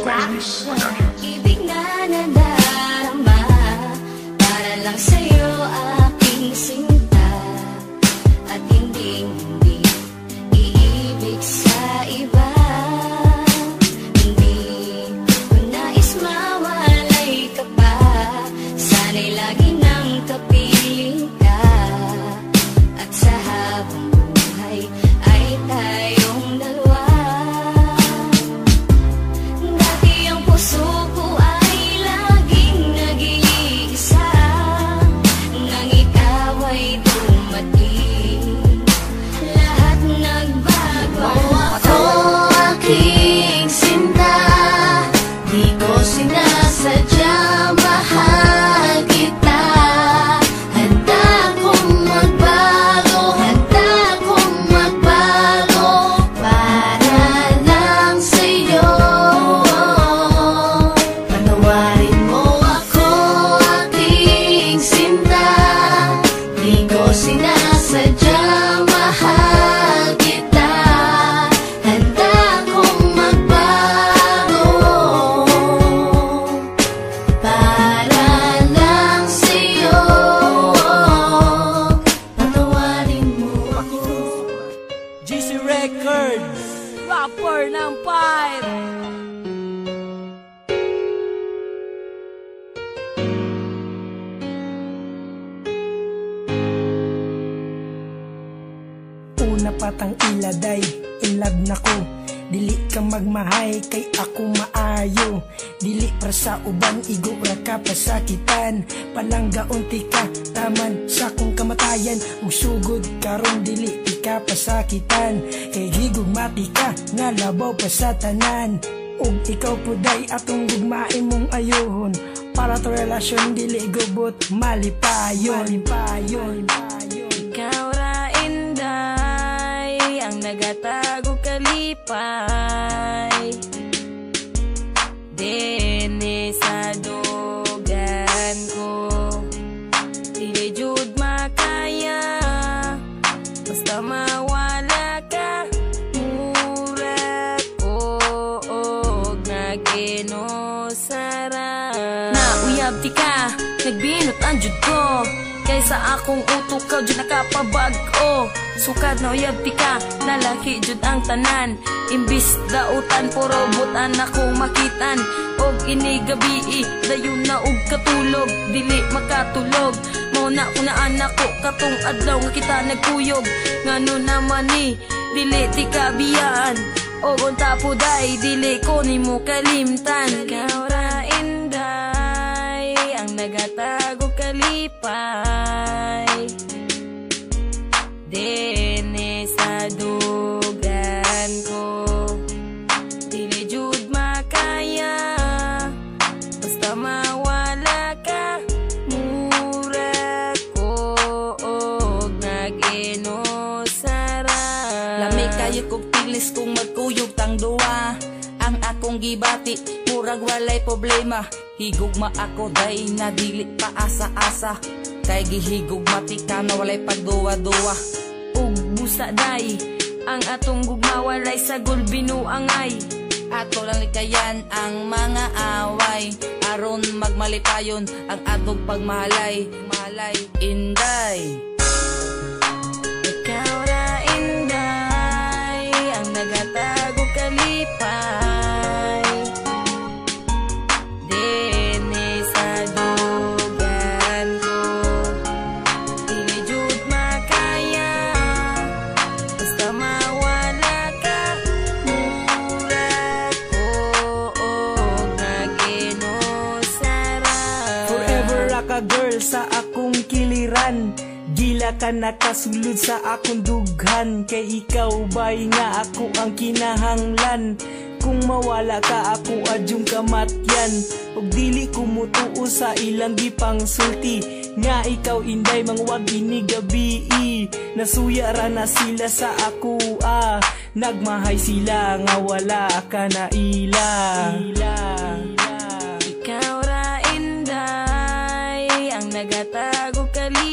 Production. Ibig na nadarama para lang sa'yo aking sinta, at hindi iibig sa iba. Hindi ko nais mawalay ka pa, sana'y lagi nang kapiling ka, at sa habang buhay ay tayong dalawa. Dati ang puso ko ay laging nag-iisa, nang ikaw ay dumating, lahat nagbago. Ako aking sinta, di ko sinasadya, mahal kita. Handa kong magbago, handa kong magbago para lang sa'yo. Patawarin mo ako, aking sinta, di ko sinasadya, mahal kita. Handa kong magbago para lang sa'yo. Patawarin mo ako. GC Records, rapper ng Fire. Una patang iladay, in love na ko. Dili ka magmahay, kay ako maayo. Dili para sa uban, igura ka pasakitan. Palangga unti ka, taman sa kong kamatayan. Ug sugod karon dili di ka pasakitan. Kay higugmati ka, nga labaw pa sa tanan. Ug ikaw puday atong gugmain mong ayohon, para to relasyon dili gubot malipayon. Ikaw ra inday, ang nagatago kalipay. Dene sa dogan ko, dili jud makaya, basta mawala ka. Mura ko og naginosara. Nauyab ti ka, nagbinot ang jud ko, kaysa akong utok ka jud nakapabag-o. Sukad na uyab ti ka, nalaki jud ang tanan. Imbis dautan, puro butan akong makitan. Og inigabi, dayon na og katulog, dili makatulog. Mauna ko na anak ko, katong adlaw nga kita nagkuyog. Ngano naman ni, dili ti kabiyaan. Og unta po day, dili ko nimo kalimtan. Ikaw ra inday, ang nagatago kalipay. Dene sa dugan ko, dili jud makaya, basta mawala ka. Mura ko og naginosara. Lami kayo kog pilis kung magkuyog tang duwa. Ang akong gibati, murag walay problema. Higugma ako day na dili pa asa-asa. Kay gihigugmati ka na walay pagduwa-duwa. Ug busa day, ang atong gugma walay sagol binuangay. Ato lang likayan ang mga away, aron magmalipayon ang atong pagmahalay. Inday, Ikaw ra inday, ang nagatago kalipay. Dene sa dugan ko, dili jud makaya, basta mawala ka. Mura ko og naginosara. Forever ra ka girl sa akong kiliran. Gila ka nakasulod sa akong dughan. Kay ikaw bay nga ako ang kinahanglan. Kung mawala ka ako adyong kamatyan. Og dili ko mutuo sa ilang gipang sulti. Nga ikaw inday mangwag inigabi. Nasuya ra na sila sa ako nagmahay sila nga wala ka na ila. Ikaw ra inday, ang nagatago kalipay.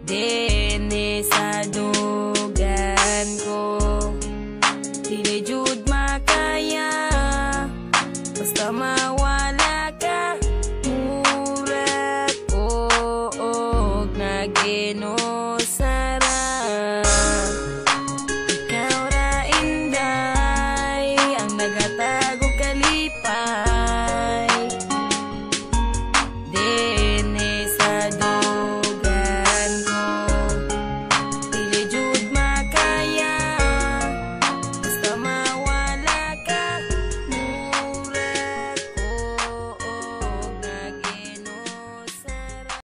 Dene sa dugan ko, dili jud moreno sa